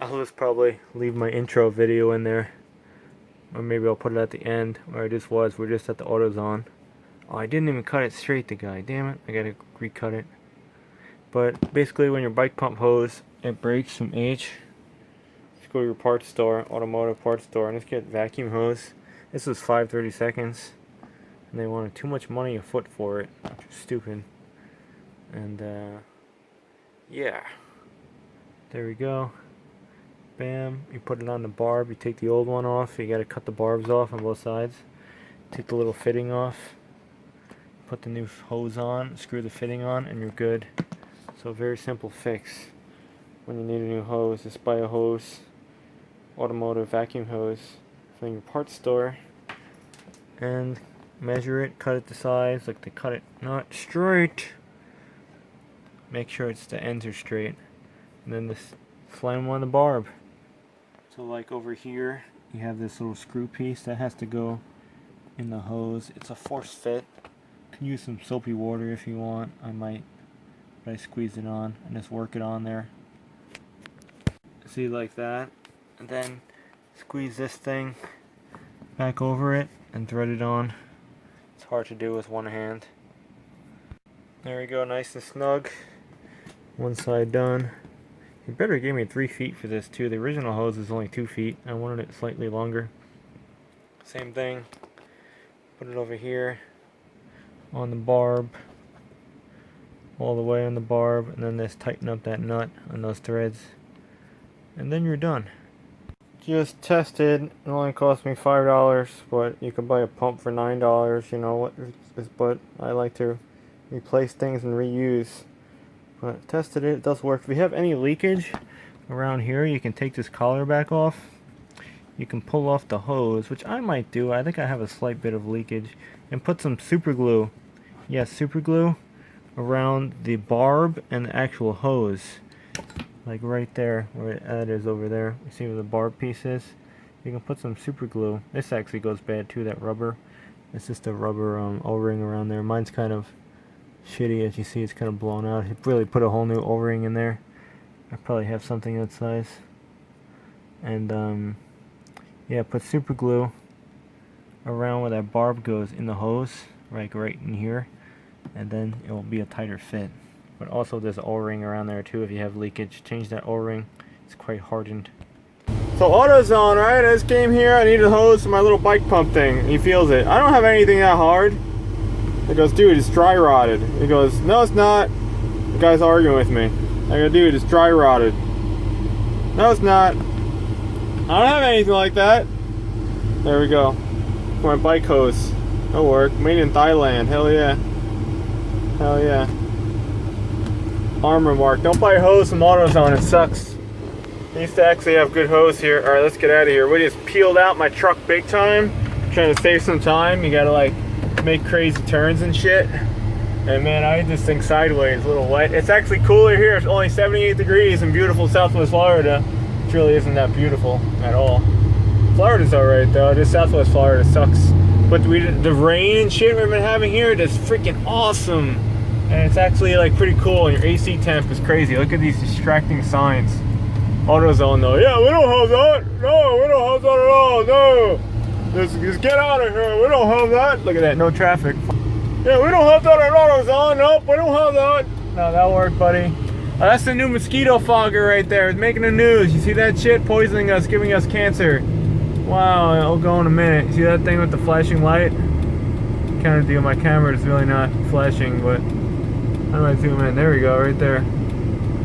I'll just probably leave my intro video in there. Or maybe I'll put it at the end where it just was. We're just at the AutoZone. Oh, I didn't even cut it straight, the guy. Damn it. I gotta recut it. But basically, when your bike pump hose, it breaks from H, just go to your parts store, automotive parts store, and just get vacuum hose. This was 5/30 seconds. And they wanted too much money a foot for it, which is stupid. And, yeah. There we go. Bam. You put it on the barb. You take the old one off. You gotta cut the barbs off on both sides. Take the little fitting off. Put the new hose on. Screw the fitting on, and you're good. So very simple fix. When you need a new hose, just buy a hose, automotive vacuum hose from your parts store, and measure it. Cut it to size. Like to cut it not straight. Make sure the ends are straight, and then this slam on the barb. So like over here, you have this little screw piece that has to go in the hose. It's a force fit. You can use some soapy water if you want. I might, but I squeeze it on and just work it on there. See, like that, and then squeeze this thing back over it and thread it on. It's hard to do with one hand. There we go, nice and snug. One side done. You better give me 3 feet for this too. The original hose is only 2 feet. I wanted it slightly longer. Same thing. Put it over here on the barb, all the way on the barb, and then just tighten up that nut on those threads, and then you're done. Just tested. It only cost me $5, but you can buy a pump for $9. You know what? But I like to replace things and reuse. But tested it, it does work. If you have any leakage around here, you can take this collar back off. You can pull off the hose, which I might do. I think I have a slight bit of leakage. And put some super glue. Yes, super glue around the barb and the actual hose. Like right there, where that is over there. You see where the barb piece is? You can put some super glue. This actually goes bad too, that rubber. It's just a rubber O-ring around there. Mine's kind of shitty, as you see. It's kind of blown out. I really put a whole new O-ring in there. I probably have something that size. And yeah, put super glue around where that barb goes in the hose, like right in here, and then it will be a tighter fit. But also there's an O-ring around there too if you have leakage. Change that O-ring. It's quite hardened. So AutoZone, right? I just came here. I need a hose for my little bike pump thing. He feels it. I don't have anything that hard. He goes, dude, it's dry rotted. He goes, no, it's not. The guy's arguing with me. I go, dude, it's dry rotted. No, it's not. I don't have anything like that. There we go. For my bike hose. That'll work. Made in Thailand. Hell yeah. Hell yeah. Armor mark. Don't buy a hose from AutoZone. It sucks. I used to actually have good hose here. Alright, let's get out of here. We just peeled out my truck big time. Trying to save some time. You gotta like make crazy turns and shit. And man, I hit this thing sideways. A little wet. It's actually cooler here. It's only 78 degrees in beautiful Southwest Florida. Which really isn't that beautiful at all. Florida's alright though. Just Southwest Florida sucks. But the rain and shit we've been having here is freaking awesome. And it's actually like pretty cool. And your AC temp is crazy. Look at these distracting signs. AutoZone though. Yeah, we don't have that. No, we don't have that at all. No. Just get out of here. We don't have that. Look at that. No traffic. Yeah, we don't have that at AutoZone. Nope, we don't have that. No, that'll work, buddy. Oh, that's the new mosquito fogger right there. It's making the news. You see that shit? Poisoning us, giving us cancer. Wow, I'll go in a minute. You see that thing with the flashing light? Kind of deal. My camera is really not flashing, but how do I zoom in? There we go, right there.